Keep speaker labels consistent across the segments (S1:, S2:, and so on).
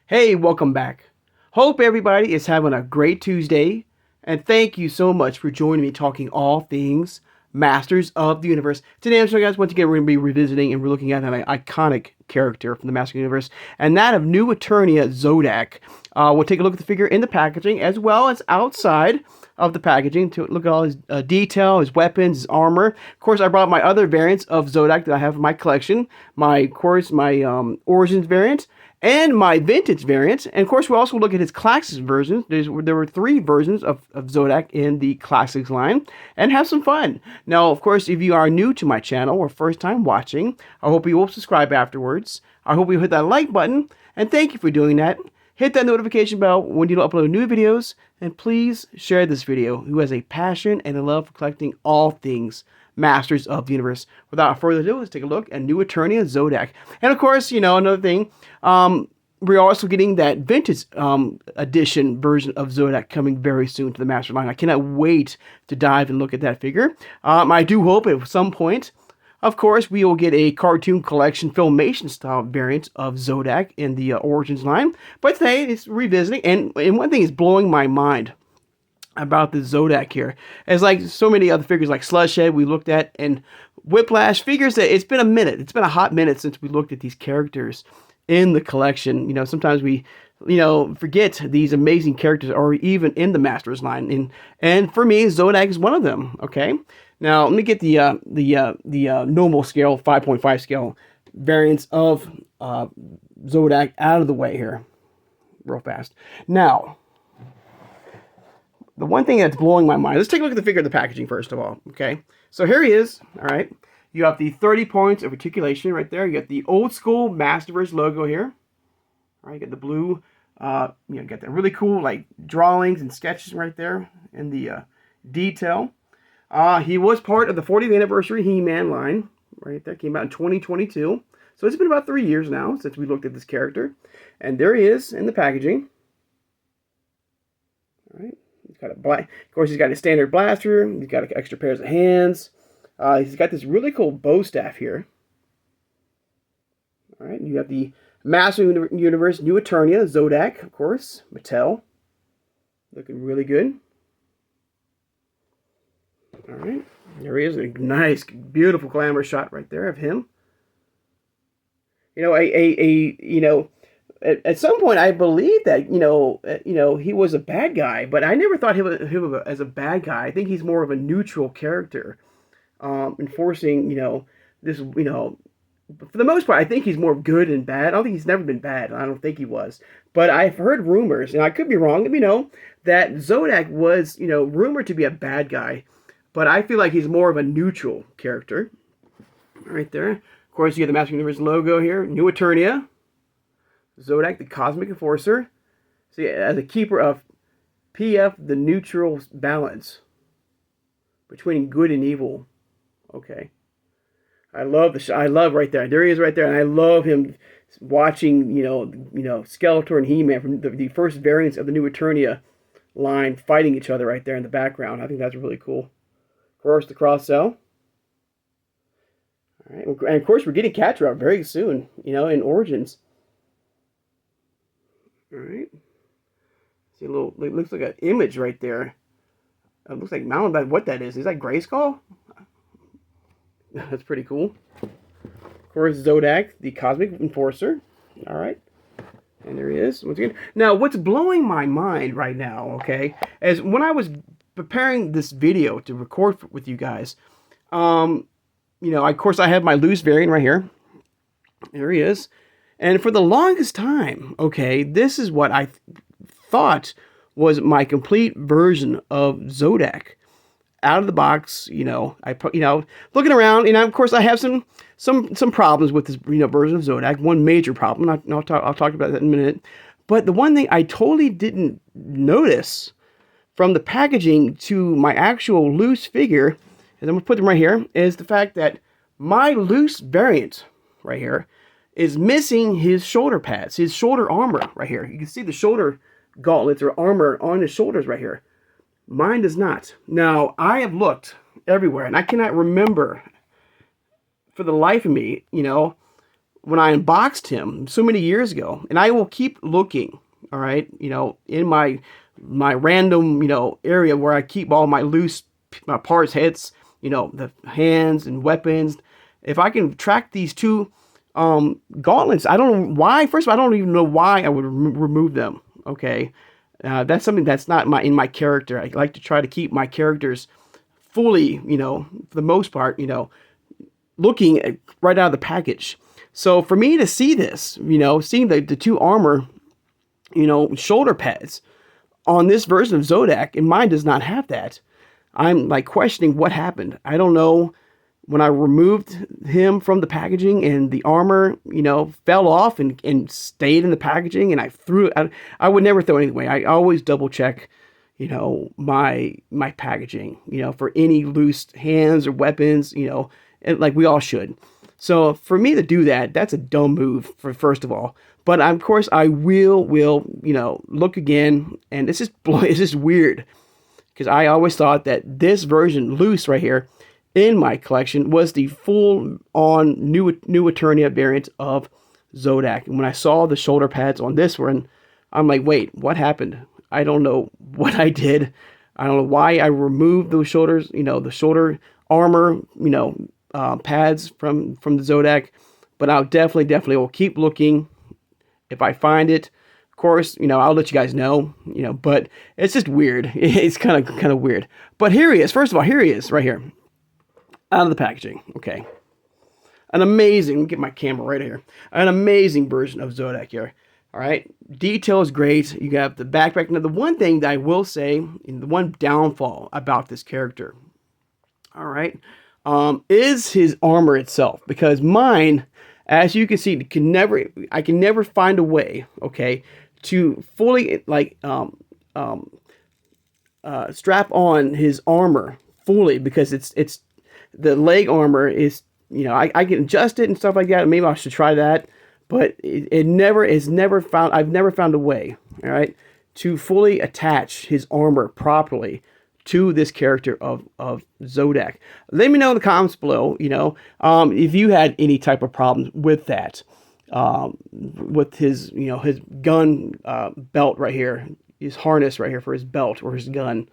S1: Hey, welcome back. Hope everybody is having a great Tuesday, and thank you so much for joining me talking all things Masters of the Universe. Today, guys, once again, we're going to be revisiting and we're looking at an iconic character from the Masters of the Universe, and that of New Eternia ZODAC. We'll take a look at the figure in the packaging as well as outside of the packaging to look at all his detail, his weapons, his armor. Of course, I brought my other variants of ZODAC that I have in my collection. My Origins variant and my vintage variant. And of course, we'll also look at his classics versions. There were 3 versions of ZODAC in the classics line, and have some fun. Now, of course, if you are new to my channel or first time watching, I hope you will subscribe afterwards. I hope you hit that like button, and thank you for doing that. Hit that notification bell when you upload new videos, and please share this video who has a passion and a love for collecting all things Masters of the Universe. Without further ado, let's take a look at New Eternia ZODAC. And of course, another thing, we're also getting that vintage edition version of ZODAC coming very soon to the Master line. I cannot wait to dive and look at that figure. I do hope at some point, of course, we will get a cartoon collection filmation style variant of ZODAC in the Origins line. But today, it's revisiting, and one thing is blowing my mind about the ZODAC here. As like so many other figures like Slushhead we looked at, and Whiplash, figures that it's been a minute. It's been a hot minute since we looked at these characters in the collection. Sometimes we forget these amazing characters are even in the Masters line, and for me, ZODAC is one of them. Okay, now let me get the normal scale 5.5 scale variants of ZODAC out of the way here real fast. Now, the one thing that's blowing my mind, let's take a look at the figure of the packaging first of all, okay? So here he is, all right? You have the 30 points of articulation right there. You got the old school MasterVerse logo here. All right, you got the blue, you got the really cool like drawings and sketches right there in the detail. He was part of the 40th anniversary He-Man line, right there. Came out in 2022. So it's been about 3 years now since we looked at this character. And there he is in the packaging. All right. He's got a black, of course, he's got a standard blaster. He's got extra pairs of hands. He's got this really cool bow staff here. All right, you got the Master Universe New Eternia ZODAC, of course, Mattel, looking really good. All right, there he is, a nice, beautiful glamour shot right there of him. At some point, I believe that he was a bad guy, but I never thought him as a bad guy. I think he's more of a neutral character, enforcing this. For the most part, I think he's more good and bad. I don't think he's never been bad. I don't think he was, but I've heard rumors, and I could be wrong. Let me know that ZODAC was rumored to be a bad guy, but I feel like he's more of a neutral character. Right there, of course, you have the Master Universe logo here, New Eternia. ZODAC, the Cosmic Enforcer. See, as a keeper of PF, the neutral balance between good and evil. Okay. I love I love right there. There he is right there, and I love him watching, Skeletor and He-Man from the first variants of the New Eternia line fighting each other right there in the background. I think that's really cool. Of course, the cross cell. All right, and of course, we're getting Catra very soon, in Origins. All right. See a little, it looks like an image right there. It looks like mountain, what that is. Is that Grayskull? That's pretty cool. Of course, ZODAC, the Cosmic Enforcer. All right. And there he is, once again. Now, what's blowing my mind right now, okay, is when I was preparing this video to record with you guys, of course, I have my loose variant right here. There he is. And for the longest time, okay, this is what I thought was my complete version of ZODAC. Out of the box, looking around, of course, I have some problems with this, version of ZODAC. One major problem, and I'll talk about that in a minute. But the one thing I totally didn't notice from the packaging to my actual loose figure, and I'm going to put them right here, is the fact that my loose variant right here is missing his shoulder pads, his shoulder armor right here. You can see the shoulder gauntlets or armor on his shoulders right here. Mine does not. Now, I have looked everywhere, and I cannot remember for the life of me, when I unboxed him so many years ago, and I will keep looking, all right, in my random, area where I keep all my loose parts, heads, the hands and weapons. If I can track these two gauntlets, I don't know why. First of all, I don't even know why I would remove them. Okay, that's something that's not in my character. I like to try to keep my characters fully, for the most part, looking at right out of the package. So for me to see this, seeing the two armor, shoulder pads on this version of ZODAC, and mine does not have that. I'm like questioning what happened. I don't know. When I removed him from the packaging and the armor, fell off and stayed in the packaging, and I threw it. I would never throw anything away. I always double check, my packaging, for any loose hands or weapons, and like we all should. So for me to do that, that's a dumb move, first of all. But of course I will, look again, and it's just weird, because I always thought that this version, loose right here, in my collection was the full-on new Eternia variant of ZODAC. And when I saw the shoulder pads on this one, I'm like, wait, what happened? I don't know what I did. I don't know why I removed those shoulders, the shoulder armor, pads from the ZODAC. But I'll definitely will keep looking. If I find it, of course, I'll let you guys know, but it's just weird. It's kind of weird. But here he is. First of all, here he is right here. Out of the packaging. Okay. An amazing, get my camera right here. An amazing version of ZODAC here. All right. Detail is great. You got the backpack. Now, the one thing that I will say, the one downfall about this character, all right, is his armor itself. Because mine, as you can see, I can never find a way, okay, to fully, strap on his armor fully, because it's the leg armor is, I can adjust it and stuff like that. Maybe I should try that, but I've never found a way, all right, to fully attach his armor properly to this character of ZODAC. Let me know in the comments below, if you had any type of problems with that, with his, his gun belt right here, his harness right here for his belt or his gun.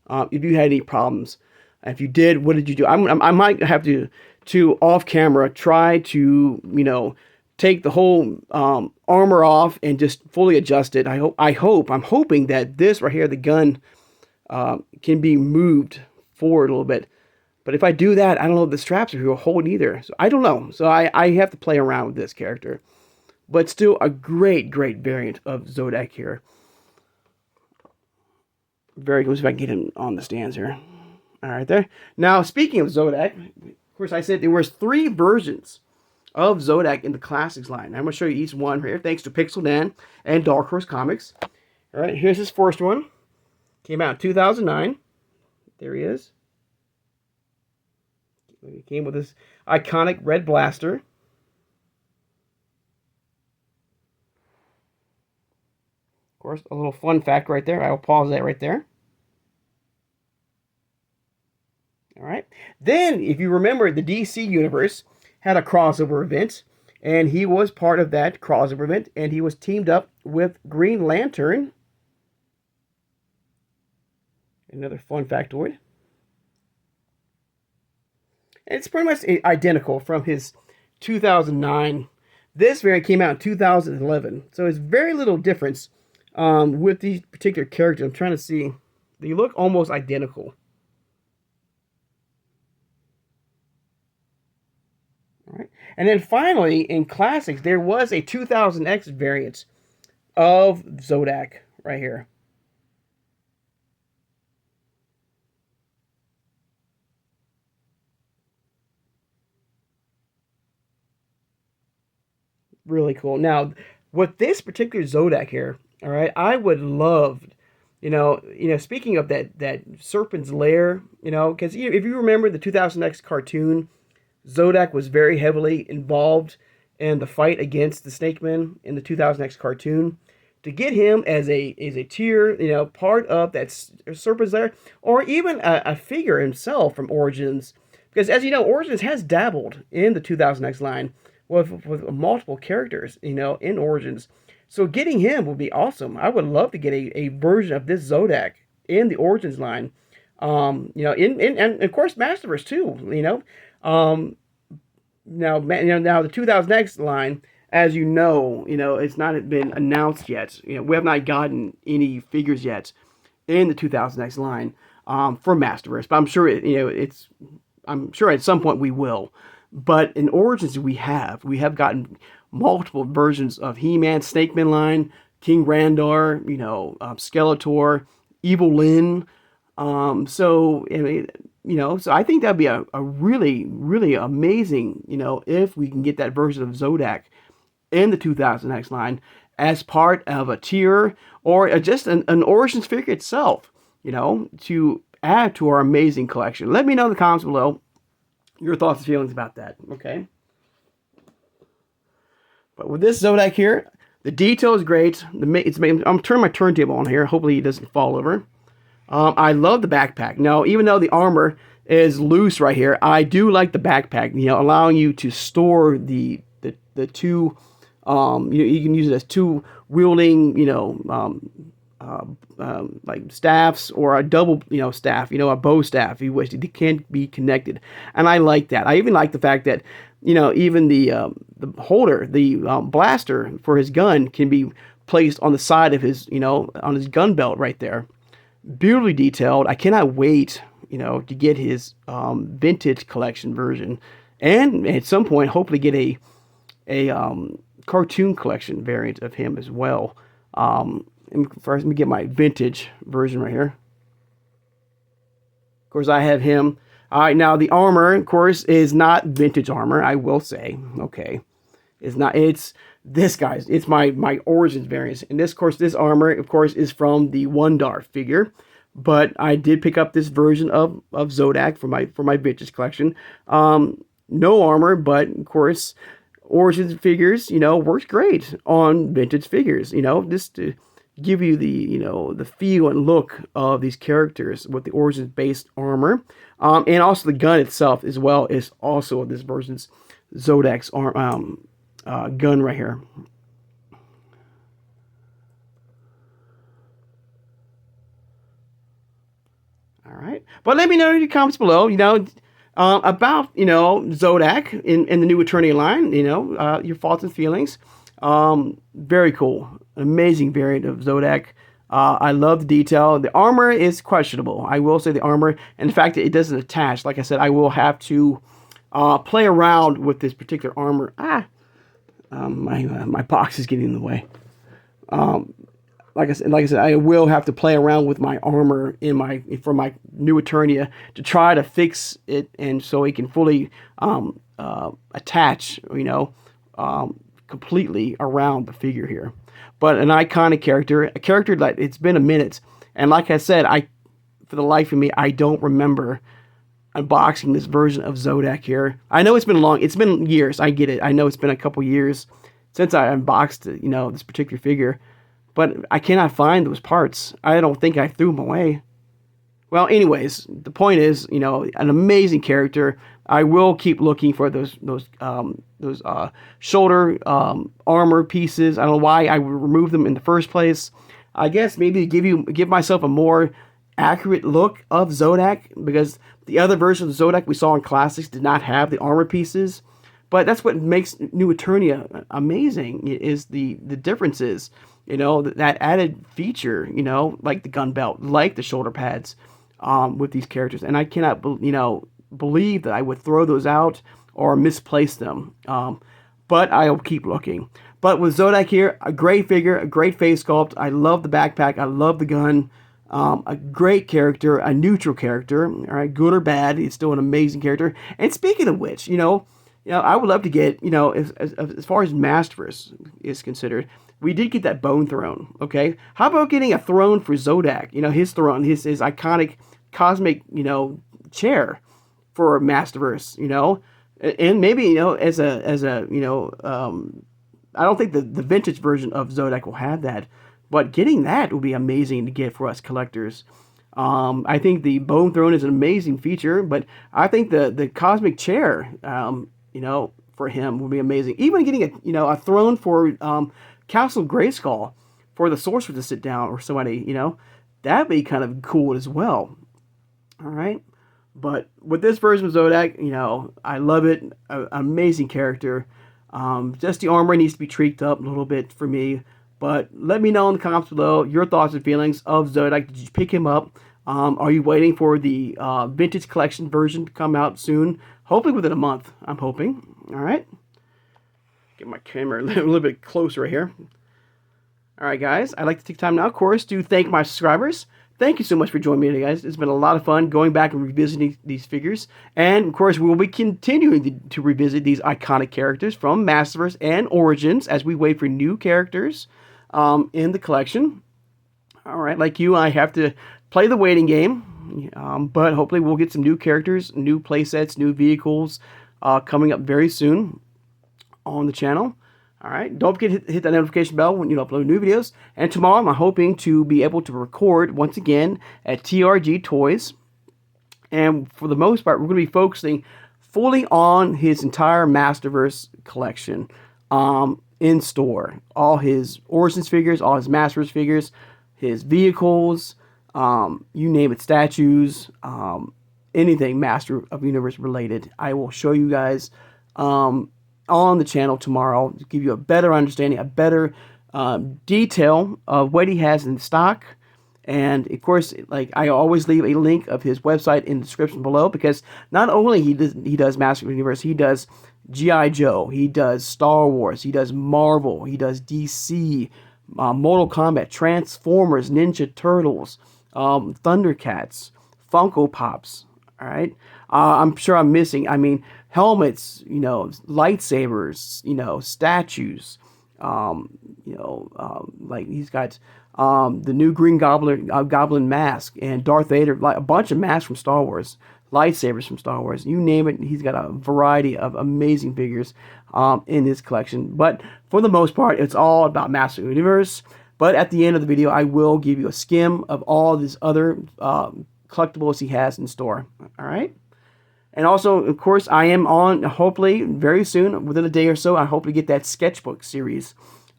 S1: If you had any problems. If you did, what did you do? I might have to off camera try to take the whole armor off and just fully adjust it. I'm hoping that this right here, the gun, can be moved forward a little bit. But if I do that, I don't know if the straps are going to hold either. So I don't know. So I have to play around with this character. But still a great variant of ZODAC here. Very good. If I can get him on the stands here. All right, there. Now, speaking of ZODAC, of course, I said there was 3 versions of ZODAC in the Classics line. I'm going to show you each one here, thanks to Pixel Dan and Dark Horse Comics. All right, here's his first one. Came out in 2009. There he is. He came with this iconic red blaster. Of course, a little fun fact right there. I will pause that right there. All right. Then, if you remember, the DC Universe had a crossover event, and he was part of that crossover event, and he was teamed up with Green Lantern. Another fun factoid. And it's pretty much identical from his 2009. This variant came out in 2011, so it's very little difference with these particular characters. I'm trying to see. They look almost identical. All right. And then finally, in Classics, there was a 2000X variant of ZODAC right here. Really cool. Now, with this particular ZODAC here, all right, I would love, speaking of that Serpent's Lair, because if you remember the 2000X cartoon, ZODAC was very heavily involved in the fight against the Snake Men in the 2000X cartoon. To get him as a tier, part of that Serpent's Lair, or even a figure himself from Origins, because as you know, Origins has dabbled in the 2000X line with multiple characters, in Origins. So getting him would be awesome. I would love to get a version of this ZODAC in the Origins line. In and of course MasterVerse too. Now the 2000X line, as it's not been announced yet. We have not gotten any figures yet in the 2000X line for MasterVerse, but I'm sure I'm sure at some point we will. But in Origins we have gotten multiple versions of He-Man, Snake Man line, King Randar, Skeletor, Evil Lyn. So I mean, so I think that'd be a really, really amazing, if we can get that version of ZODAC in the 2000X line as part of a tier or just an Origins figure itself, to add to our amazing collection. Let me know in the comments below your thoughts and feelings about that, okay? But with this ZODAC here, the detail is great. I'm turning my turntable on here. Hopefully it doesn't fall over. I love the backpack. Now, even though the armor is loose right here, I do like the backpack, allowing you to store the two, you can use it as two wielding, like staffs, or a double, staff, a bow staff, if you wish. They can be connected. And I like that. I even like the fact that, even the holder, the blaster for his gun can be placed on the side of his, on his gun belt right there. Beautifully detailed. I cannot wait, to get his vintage collection version, and at some point hopefully get a cartoon collection variant of him as well. First, let me get my vintage version right here. Of course, I have him. All right, now the armor, of course, is not vintage armor. I will say, okay, it's not. It's this guy's. It's my Origins variant, and this, of course, this armor, of course, is from the Wondar figure. But I did pick up this version of ZODAC for my vintage collection. No armor, but of course, Origins figures, works great on vintage figures. Just to give you the feel and look of these characters with the Origins based armor, and also the gun itself as well is also this version's ZODAC's gun right here. All right, but let me know in the comments below, about ZODAC in the new Eternia line. Your thoughts and feelings. Very cool, amazing variant of ZODAC. I love the detail. The armor is questionable. I will say the armor, and the fact that it doesn't attach. Like I said, I will have to play around with this particular armor. My box is getting in the way. Like I said, I will have to play around with my armor for my new Eternia to try to fix it, and so it can fully attach, completely around the figure here. But an iconic character, a character that it's been a minute, and like I said, for the life of me, I don't remember unboxing this version of ZODAC here. I know it's been years. I get it. I know it's been a couple years since I unboxed, this particular figure. But I cannot find those parts. I don't think I threw them away. Well, anyways, the point is, an amazing character. I will keep looking for those shoulder armor pieces. I don't know why I removed them in the first place. I guess maybe to give myself a more accurate look of ZODAC, because the other version of ZODAC we saw in Classics did not have the armor pieces. But that's what makes New Eternia amazing, is the differences, that added feature, like the gun belt, like the shoulder pads, with these characters. And I cannot, believe that I would throw those out or misplace them. But I'll keep looking. But with ZODAC here, a great figure, a great face sculpt. I love the backpack. I love the gun. A great character, a neutral character. All right, good or bad, it's still an amazing character. And speaking of which, I would love to get, as far as MasterVerse is considered, we did get that bone throne, okay? How about getting a throne for ZODAC? His throne, his iconic cosmic, chair for MasterVerse, and maybe, as a I don't think the vintage version of ZODAC will have that, but getting that would be amazing to get for us collectors. I think the bone throne is an amazing feature, but I think the cosmic chair, for him would be amazing. Even getting a throne for Castle Grayskull for the sorcerer to sit down, or somebody, that'd be kind of cool as well. All right. But with this version of ZODAC, I love it. Amazing character. Just the armor needs to be tweaked up a little bit for me. But let me know in the comments below your thoughts and feelings of ZODAC. Did you pick him up? Are you waiting for the vintage collection version to come out soon? Hopefully within a month, I'm hoping. All right. Get my camera a little bit closer right here. All right, guys. I'd like to take time now, of course, to thank my subscribers. Thank you so much for joining me today, guys. It's been a lot of fun going back and revisiting these figures. And, of course, we will be continuing to revisit these iconic characters from MasterVerse and Origins as we wait for new characters in the collection. All right, like you, I have to play the waiting game. But hopefully we'll get some new characters, new playsets, new vehicles coming up very soon on the channel. All right, don't forget to hit that notification bell when you upload new videos. And tomorrow I'm hoping to be able to record once again at TRG Toys. And for the most part, we're going to be focusing fully on his entire MasterVerse collection in store. All his Origins figures, all his MasterVerse figures, his vehicles, you name it, statues, anything Master of Universe related. I will show you guys on the channel tomorrow to give you a better understanding, a better detail of what he has in stock. And of course, like I always leave a link of his website in the description below, because not only he does Master of the Universe, he does G.I. Joe, he does Star Wars, he does Marvel, he does DC, Mortal Kombat, Transformers, Ninja Turtles, Thundercats, Funko Pops. All right, I'm sure I'm missing. I mean, helmets, lightsabers, statues. Like he's got the new Green Goblin mask and Darth Vader, like a bunch of masks from Star Wars, lightsabers from Star Wars. You name it, he's got a variety of amazing figures in his collection. But for the most part, it's all about Master of the Universe. But at the end of the video, I will give you a skim of all these other collectibles he has in store. All right. And also, of course, I am on, hopefully, very soon, within a day or so, I hope to get that sketchbook series,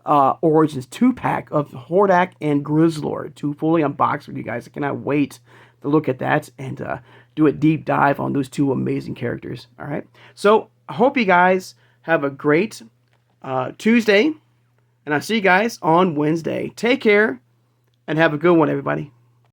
S1: Origins 2-pack of Hordak and Grizzlord, to fully unbox with you guys. I cannot wait to look at that and do a deep dive on those two amazing characters. All right. So, I hope you guys have a great Tuesday, and I'll see you guys on Wednesday. Take care, and have a good one, everybody.